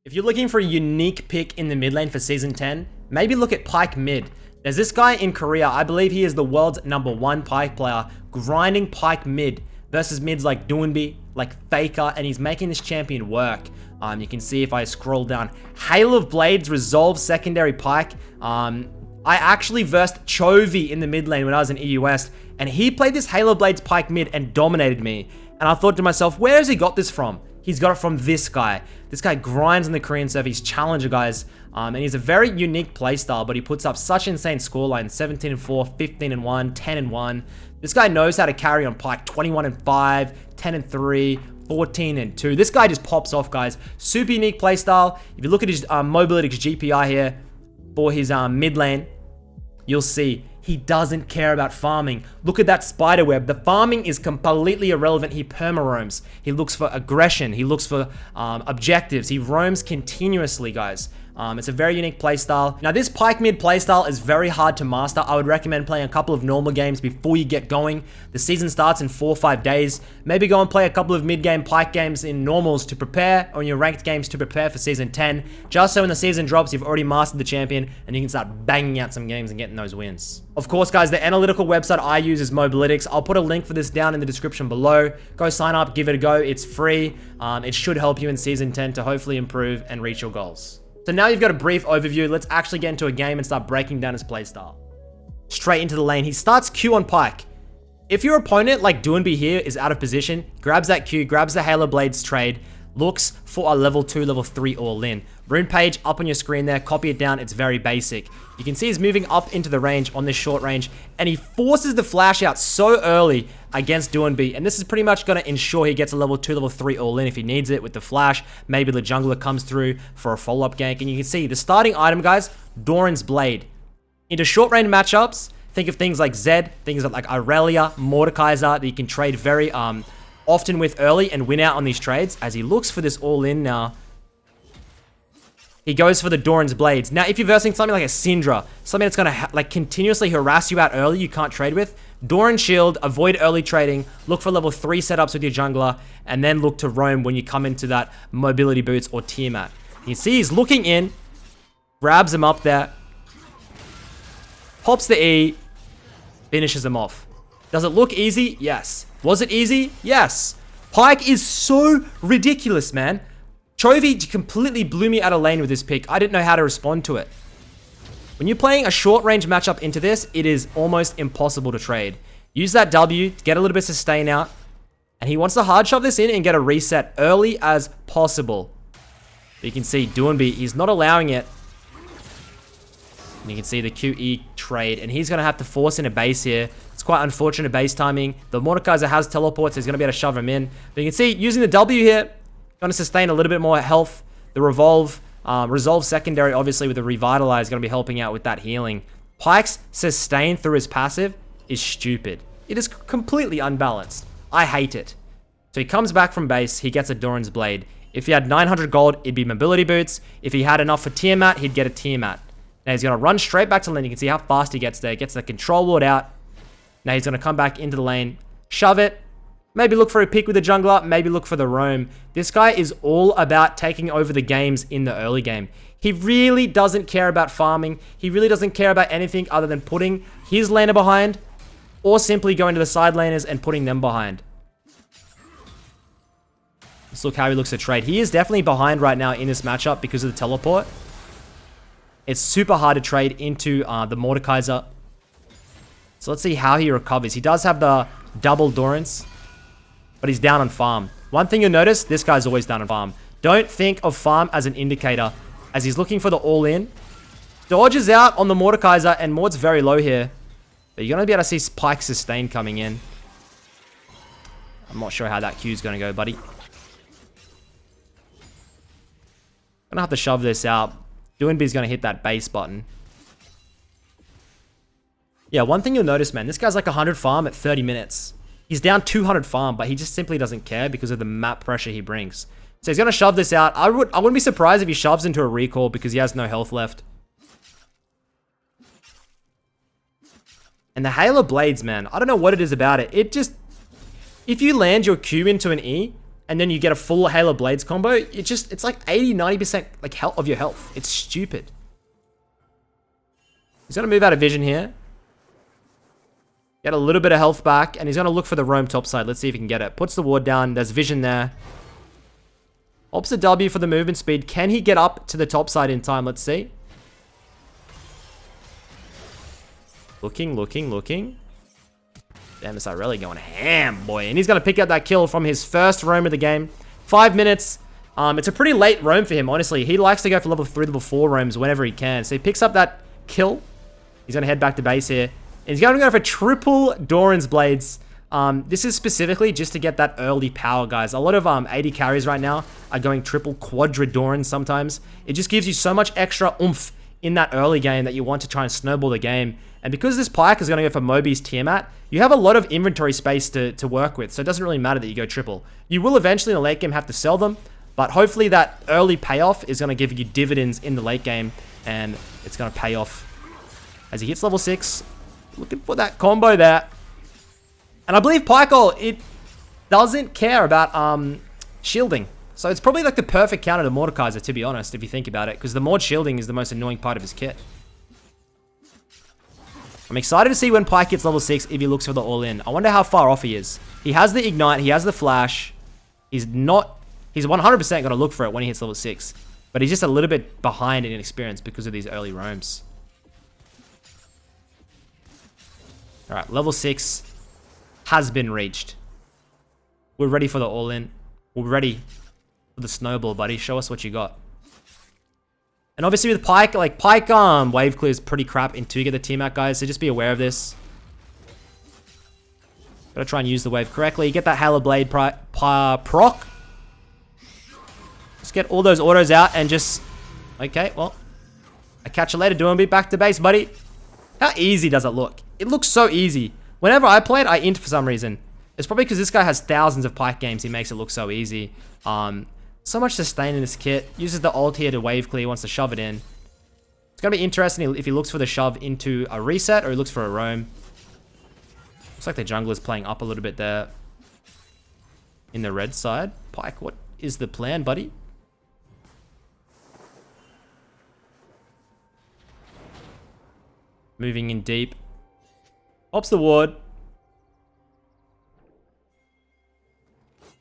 If you're looking for a unique pick in the mid lane for Season 10, maybe look at Pyke mid. There's this guy in Korea, I believe he is the world's #1 Pyke player, grinding Pyke mid versus mids like Doonby, like Faker, and he's making this champion work. You can see if I scroll down, Hail of Blades resolve secondary Pyke. I actually versed Chovy in the mid lane when I was in EU West, and he played this Hail of Blades Pyke mid and dominated me. And I thought to myself, where has he got this from? He's got it from this guy. This guy grinds in the Korean server. He's challenger, guys. And he's a very unique playstyle, but he puts up such insane scorelines. 17-4, 15-1, 10-1. This guy knows how to carry on Pyke. 21-5, 10-3, 14-2. This guy just pops off, guys. Super unique playstyle. If you look at his Mobilytics GPI here for his mid lane, you'll see he doesn't care about farming. Look at that spider web. The farming is completely irrelevant. He perma-roams. He looks for aggression. He looks for objectives. He roams continuously, guys. It's a very unique playstyle. Now, this Pyke mid playstyle is very hard to master. I would recommend playing a couple of normal games before you get going. The season starts in 4 or 5 days. Maybe go and play a couple of mid-game Pyke games in normals to prepare, or in your ranked games to prepare for Season 10. Just so when the season drops, you've already mastered the champion, and you can start banging out some games and getting those wins. Of course, guys, the analytical website I use is Mobilytics. I'll put a link for this down in the description below. Go sign up, give it a go. It's free. It should help you in Season 10 to hopefully improve and reach your goals. So now you've got a brief overview, let's actually get into a game and start breaking down his playstyle. Straight into the lane, he starts Q on Pyke. If your opponent, like Doonby here, is out of position, grabs that Q, grabs the Hail of Blades trade, looks for a level 2, level 3 all-in. Rune page up on your screen there, copy it down, it's very basic. You can see he's moving up into the range on this short range, and he forces the flash out so early against Doonby, and this is pretty much going to ensure he gets a level 2, level 3 all-in if he needs it with the flash. Maybe the jungler comes through for a follow-up gank, and you can see the starting item, guys, Doran's Blade. Into short range matchups, think of things like Zed, things like Aurelia, Mordekaiser that you can trade very often with early and win out on these trades. As he looks for this all-in now, he goes for the Doran's Blades. Now, if you're versing something like a Syndra, something that's going to like continuously harass you out early, you can't trade with, Doran Shield, avoid early trading, look for level 3 setups with your jungler, and then look to roam when you come into that mobility boots or Tiamat. You see he's looking in, grabs him up there, pops the E, finishes him off. Does it look easy? Yes. Was it easy? Yes. Pyke is so ridiculous, man. Chovy completely blew me out of lane with this pick. I didn't know how to respond to it. When you're playing a short range matchup into this, it is almost impossible to trade. Use that W to get a little bit of sustain out. And he wants to hard shove this in and get a reset early as possible. But you can see Doonby, he's not allowing it. And you can see the QE trade. And he's going to have to force in a base here. It's quite unfortunate base timing. The Mordekaiser has teleports, so he's going to be able to shove him in. But you can see, using the W here, going to sustain a little bit more health. The resolve secondary, obviously, with the revitalize, going to be helping out with that healing. Pyke's sustain through his passive is stupid. It is completely unbalanced. I hate it. So he comes back from base. He gets a Doran's Blade. If he had 900 gold, it'd be mobility boots. If he had enough for Tiamat, he'd get a Tiamat. Now he's going to run straight back to lane. You can see how fast he gets there. Gets the control ward out. Now he's going to come back into the lane. Shove it. Maybe look for a pick with the jungler. Maybe look for the roam. This guy is all about taking over the games in the early game. He really doesn't care about farming. He really doesn't care about anything other than putting his laner behind or simply going to the side laners and putting them behind. Let's look how he looks to trade. He is definitely behind right now in this matchup because of the teleport. It's super hard to trade into the Mordekaiser. So let's see how he recovers. He does have the double Dorans, but he's down on farm. One thing you'll notice, this guy's always down on farm. Don't think of farm as an indicator, as he's looking for the all-in. Dodges out on the Mordekaiser, and Mord's very low here. But you're going to be able to see Pyke sustain coming in. I'm not sure how that Q's going to go, buddy. Gonna have to shove this out. Doonby's going to hit that base button. Yeah, one thing you'll notice, man, this guy's like 100 farm at 30 minutes. He's down 200 farm, but he just simply doesn't care because of the map pressure he brings. So he's going to shove this out. I wouldn't be surprised if he shoves into a recall because he has no health left. And the Hail of Blades, man, I don't know what it is about it. It just... If you land your Q into an E, and then you get a full Hail of Blades combo, it's like 80-90% like health of your health. It's stupid. He's gonna move out of vision here. Get a little bit of health back, and he's gonna look for the roam topside. Let's see if he can get it. Puts the ward down. There's vision there. Opts a W for the movement speed. Can he get up to the topside in time? Let's see. Looking. Damn, this Irelia going ham, boy. And he's going to pick up that kill from his first roam of the game. 5 minutes. It's a pretty late roam for him, honestly. He likes to go for level 3, level 4 roams whenever he can. So he picks up that kill. He's going to head back to base here. And he's going to go for triple Doran's Blades. This is specifically just to get that early power, guys. A lot of 80 carries right now are going triple quadra Dorans sometimes. It just gives you so much extra oomph in that early game that you want to try and snowball the game. And because this Pyke is going to go for Midbeast Tiamat, you have a lot of inventory space to work with, so it doesn't really matter that you go triple. You will eventually in the late game have to sell them, but hopefully that early payoff is going to give you dividends in the late game, and it's going to pay off as he hits level 6. Looking for that combo there. And I believe Pyke, it doesn't care about shielding. So it's probably like the perfect counter to Mordekaiser, to be honest, if you think about it, because the Mord shielding is the most annoying part of his kit. I'm excited to see when Pyke gets level 6 if he looks for the all-in. I wonder how far off he is. He has the Ignite, he has the Flash. He's 100% going to look for it when he hits level 6. But he's just a little bit behind in experience because of these early roams. Alright, level 6 has been reached. We're ready for the all-in. We're ready for the snowball, buddy. Show us what you got. And obviously with Pyke, like Pyke wave clear is pretty crap in 2 get the Tiamat, guys, so just be aware of this. Gotta try and use the wave correctly. Get that Halo Blade proc. Just get all those autos out and just... Okay, well. I catch you later, doing beat back to base, buddy. How easy does it look? It looks so easy. Whenever I play it, I int for some reason. It's probably because this guy has thousands of Pyke games, he makes it look so easy. So much sustain in this kit. Uses the ult here to wave clear, wants to shove it in. It's going to be interesting if he looks for the shove into a reset or he looks for a roam. Looks like the jungle is playing up a little bit there. In the red side. Pyke, what is the plan, buddy? Moving in deep. Pops the ward.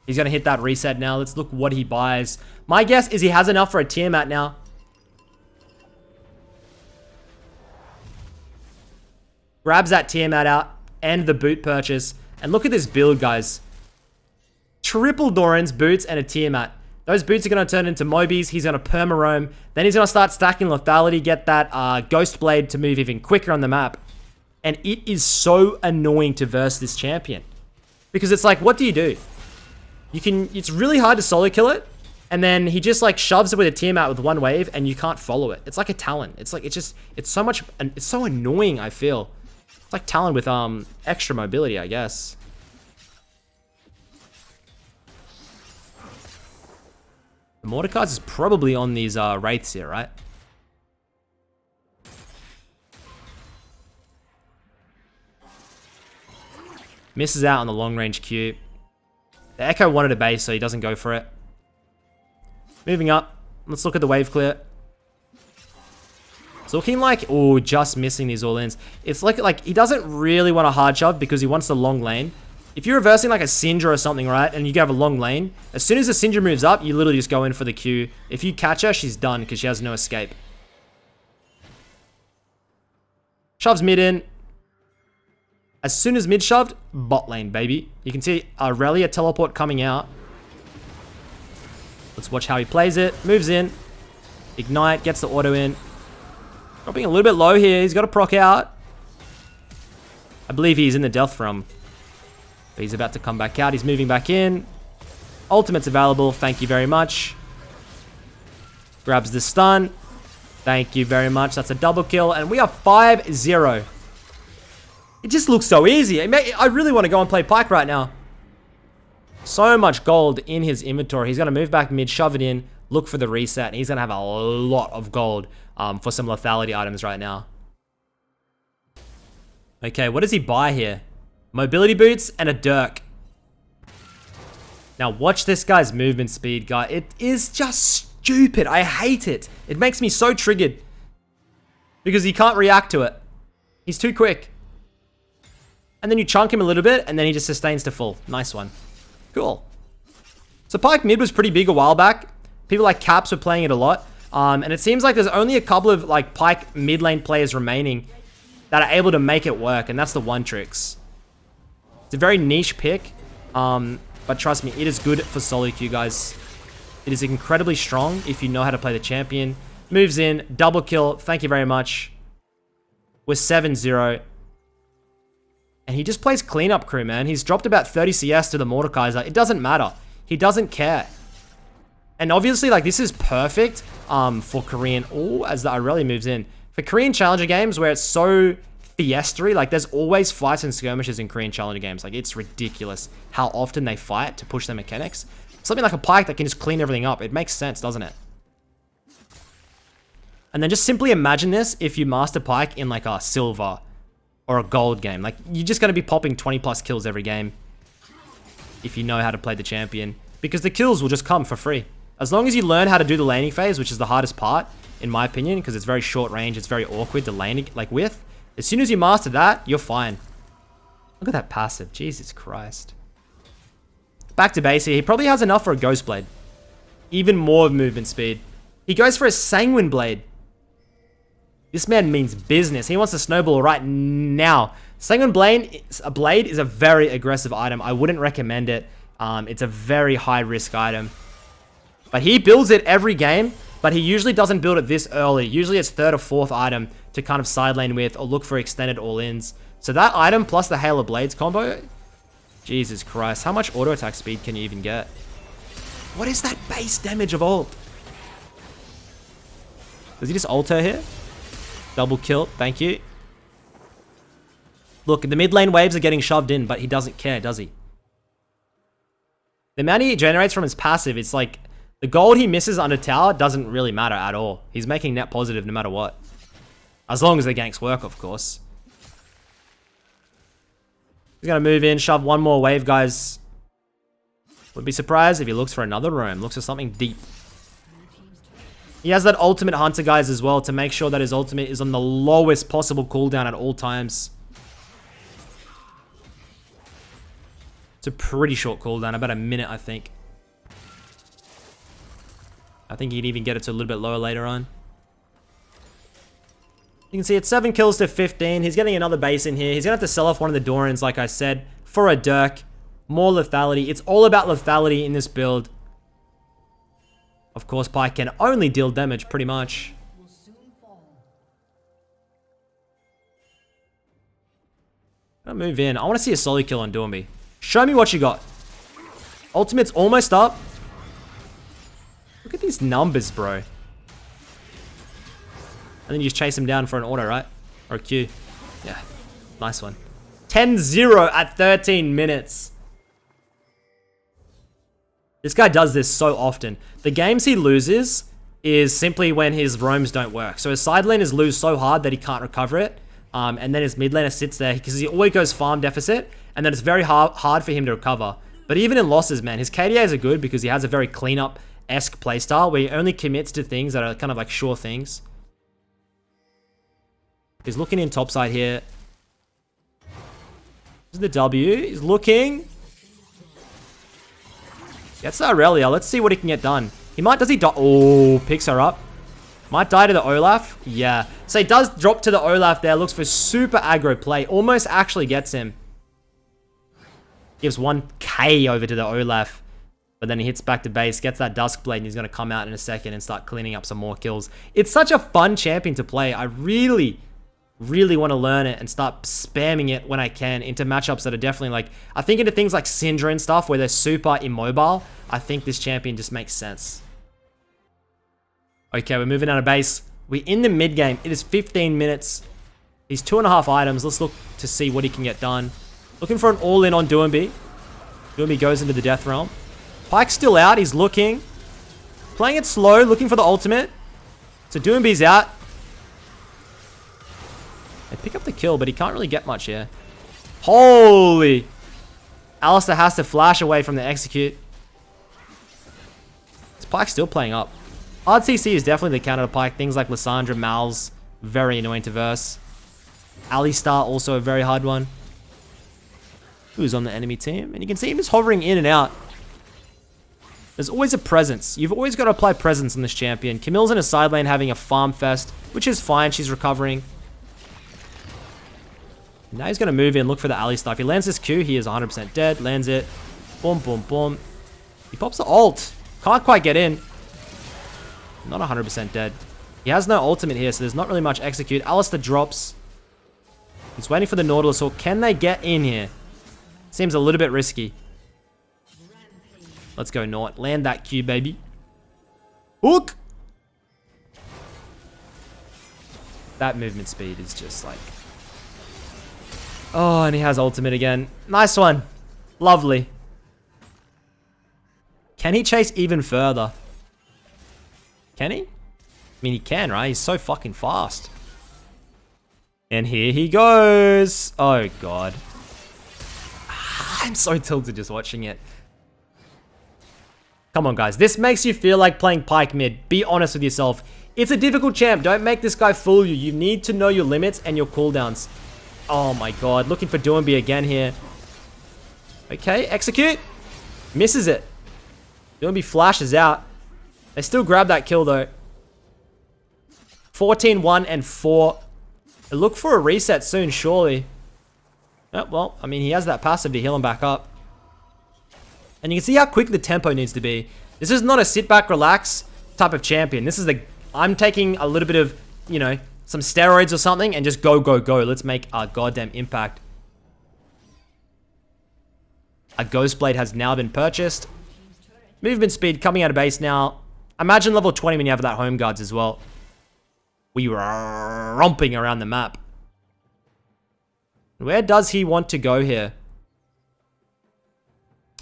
He's going to hit that reset now. Let's look what he buys. My guess is he has enough for a Tiamat now. Grabs that Tiamat out and the boot purchase. And look at this build, guys. Triple Doran's boots and a Tiamat. Those boots are going to turn into Mobies. He's going to perma-roam. Then he's going to start stacking lethality, get that Ghost Blade to move even quicker on the map. And it is so annoying to verse this champion. Because it's like, what do you do? It's really hard to solo kill it, and then he just like shoves it with a Tiamat with one wave, and you can't follow it. It's like a Talon. It's so annoying, I feel. It's like Talon with extra mobility, I guess. The Mordekaiser is probably on these Wraiths here, right? Misses out on the long range Q. The Echo wanted a base, so he doesn't go for it. Moving up. Let's look at the wave clear. It's looking like... Oh, just missing these all-ins. It's like he doesn't really want a hard shove because he wants the long lane. If you're reversing like a Syndra or something, right, and you have a long lane, as soon as the Syndra moves up, you literally just go in for the Q. If you catch her, she's done because she has no escape. Shoves mid in. As soon as mid shoved, bot lane, baby. You can see Irelia teleport coming out. Let's watch how he plays it. Moves in. Ignite, gets the auto in. Dropping a little bit low here. He's got to proc out. I believe he's in the death from. But he's about to come back out. He's moving back in. Ultimate's available. Thank you very much. Grabs the stun. Thank you very much. That's a double kill. And we are 5-0. It just looks so easy. I really want to go and play Pyke right now. So much gold in his inventory. He's going to move back mid, shove it in, look for the reset, and he's going to have a lot of gold for some lethality items right now. Okay, what does he buy here? Mobility boots and a Dirk. Now watch this guy's movement speed, guy. It is just stupid. I hate it. It makes me so triggered. Because he can't react to it. He's too quick. And then you chunk him a little bit, and then he just sustains to full. Nice one. Cool. So Pyke mid was pretty big a while back. People like Caps were playing it a lot. And it seems like there's only a couple of like Pyke mid lane players remaining that are able to make it work, and that's the one tricks. It's a very niche pick, but trust me, it is good for solo queue, guys. It is incredibly strong if you know how to play the champion. Moves in, double kill, thank you very much. We're 7-0. And he just plays cleanup crew, man. He's dropped about 30 CS to the Mordekaiser. It doesn't matter. He doesn't care. And obviously, like, this is perfect for Korean... Oh, as the Irelia moves in. For Korean Challenger games where it's so fiestery, like, there's always fights and skirmishes in Korean Challenger games. Like, it's ridiculous how often they fight to push their mechanics. Something like a Pyke that can just clean everything up. It makes sense, doesn't it? And then just simply imagine this if you master Pyke in, like, a silver or a gold game. Like, you're just going to be popping 20 plus kills every game if you know how to play the champion, because the kills will just come for free. As long as you learn how to do the laning phase, which is the hardest part, in my opinion, because it's very short range, it's very awkward to lane, like, with. As soon as you master that, you're fine. Look at that passive. Jesus Christ. Back to base here. He probably has enough for a Ghost Blade. Even more movement speed. He goes for a Sanguine Blade. This man means business. He wants to snowball right now. Sanguine Blade is a very aggressive item. I wouldn't recommend it. It's a very high risk item. But he builds it every game, but he usually doesn't build it this early. Usually it's third or fourth item to kind of side lane with or look for extended all-ins. So that item plus the Hail of Blades combo, Jesus Christ, how much auto attack speed can you even get? What is that base damage of ult? Does he just ult her here? Double kill, thank you. Look, the mid lane waves are getting shoved in, but he doesn't care, does he? The amount he generates from his passive, it's like... The gold he misses under tower doesn't really matter at all. He's making net positive no matter what. As long as the ganks work, of course. He's going to move in, shove one more wave, guys. Would be surprised if he looks for another roam. Looks for something deep. He has that ultimate hunter, guys, as well, to make sure that his ultimate is on the lowest possible cooldown at all times. It's a pretty short cooldown, about a minute, I think. I think he'd even get it to a little bit lower later on. You can see it's 7 kills to 15. He's getting another base in here. He's going to have to sell off one of the Dorans, like I said, for a Dirk. More lethality. It's all about lethality in this build. Of course, Pyke can only deal damage, pretty much. I'll move in. I want to see a solo kill on Doomby. Show me what you got. Ultimate's almost up. Look at these numbers, bro. And then you just chase him down for an auto, right? Or a Q. Yeah. Nice one. 10-0 at 13 minutes. This guy does this so often. The games he loses is simply when his roams don't work. So his side laners lose so hard that he can't recover it. And then his mid laner sits there because he always goes farm deficit. And then it's very hard for him to recover. But even in losses, man, his KDAs are good because he has a very cleanup-esque playstyle where he only commits to things that are kind of like sure things. He's looking in topside here. This is the W. He's looking. Gets the Irelia. Let's see what he can get done. He might, does he die? Oh, picks her up. Might die to the Olaf. Yeah. So he does drop to the Olaf there. Looks for super aggro play. Almost actually gets him. Gives 1k over to the Olaf. But then he hits back to base. Gets that Dusk Blade. And he's going to come out in a second and start cleaning up some more kills. It's such a fun champion to play. I really want to learn it and start spamming it when I can into matchups that are definitely like... I think into things like Syndra and stuff where they're super immobile. I think this champion just makes sense. Okay, we're moving out of base. We're in the mid game. It is 15 minutes. He's 2.5 items. Let's look to see what he can get done. Looking for an all-in on Doomby. Doomby goes into the Death Realm. Pyke's still out. He's looking. Playing it slow, looking for the ultimate. So Doomby's out. They pick up the kill, but he can't really get much here. Holy! Alistair has to flash away from the execute. Is Pyke still playing up? Hard CC is definitely the counter to Pyke. Things like Lissandra, Mal's, very annoying to verse. Alistar, also a very hard one. Who's on the enemy team? And you can see him just hovering in and out. There's always a presence. You've always got to apply presence on this champion. Camille's in a side lane having a farm fest, which is fine. She's recovering. Now he's going to move in, look for the Alistar. If he lands this Q, he is 100% dead. Lands it. Boom, boom, boom. He pops the ult. Can't quite get in. Not 100% dead. He has no ultimate here, so there's not really much execute. Alistar drops. He's waiting for the Nautilus. Or can they get in here? Seems a little bit risky. Let's go, Naut. Land that Q, baby. Hook! That movement speed is just like... Oh, and he has ultimate again. Nice one. Lovely. Can he chase even further? Can he? I mean, he can, right? He's so fucking fast. And here he goes. Oh, God. I'm so tilted just watching it. Come on, guys. This makes you feel like playing Pyke mid. Be honest with yourself. It's a difficult champ. Don't make this guy fool you. You need to know your limits and your cooldowns. Oh, my God. Looking for Doinby again here. Okay, execute. Misses it. Doinby flashes out. They still grab that kill, though. 14-1 and 4. Look for a reset soon, surely. Oh, well, I mean, he has that passive to heal him back up. And you can see how quick the tempo needs to be. This is not a sit back, relax type of champion. This is the... I'm taking a little bit of, you know, some steroids or something and just go, go, go. Let's make a goddamn impact. A Ghost Blade has now been purchased. Movement speed coming out of base now. Imagine level 20 when you have that home guards as well. We were romping around the map. Where does he want to go here?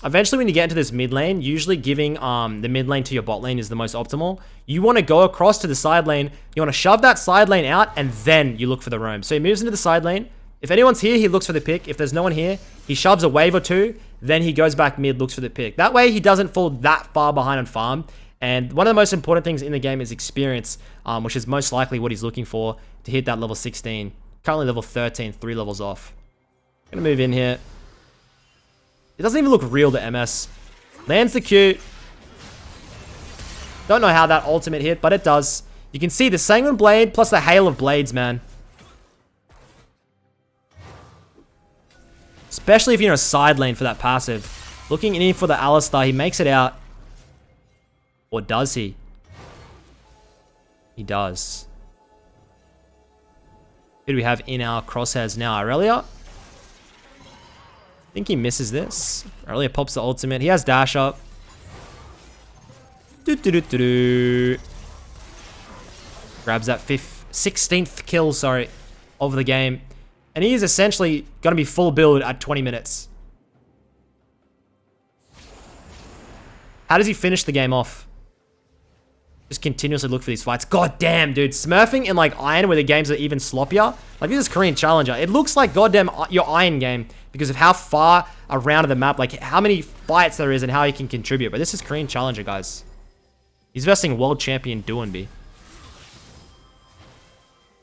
Eventually, when you get into this mid lane, usually giving the mid lane to your bot lane is the most optimal. You want to go across to the side lane. You want to shove that side lane out, and then you look for the roam. So he moves into the side lane. If anyone's here, he looks for the pick. If there's no one here, he shoves a wave or two. Then he goes back mid, looks for the pick. That way, he doesn't fall that far behind on farm. And one of the most important things in the game is experience, which is most likely what he's looking for to hit that level 16. Currently level 13, 3 levels off. Gonna move in here. It doesn't even look real to MS. Lands the Q. Don't know how that ultimate hit, but it does. You can see the Sanguine Blade plus the Hail of Blades, man. Especially if you're in a side lane for that passive. Looking in for the Alistar, he makes it out. Or does he? He does. Who do we have in our crosshairs now? Aurelia? I think he misses this. Aurelia pops the ultimate. He has dash up. Grabs that 16th kill, sorry, of the game. And he is essentially going to be full build at 20 minutes. How does he finish the game off? Just continuously look for these fights. God damn, dude. Smurfing in like Iron where the games are even sloppier. Like this is Korean Challenger. It looks like goddamn your Iron game because of how far around the map, like how many fights there is and how he can contribute. But this is Korean Challenger, guys. He's versing world champion Doinby.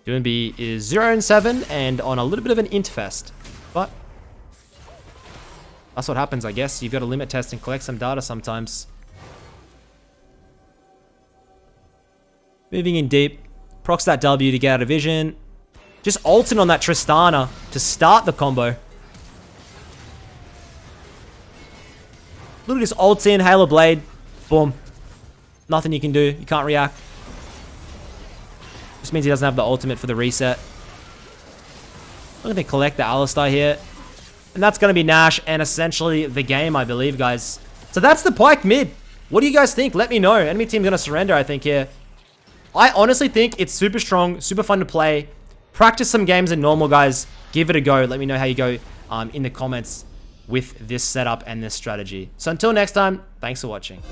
Doinby is 0-7 and on a little bit of an interfest. But that's what happens, I guess. You've got to limit test and collect some data sometimes. Moving in deep. Procs that W to get out of vision. Just ulting on that Tristana to start the combo. Look at this ults in, Halo Blade. Boom. Nothing you can do. You can't react. Just means he doesn't have the ultimate for the reset. Look at they collect the Alistar here. And that's going to be Nash and essentially the game, I believe, guys. So that's the Pyke mid. What do you guys think? Let me know. Enemy team's going to surrender, I think, here. I honestly think it's super strong, super fun to play. Practice some games in normal, guys. Give it a go. Let me know how you go in the comments with this setup and this strategy. So until next time, thanks for watching.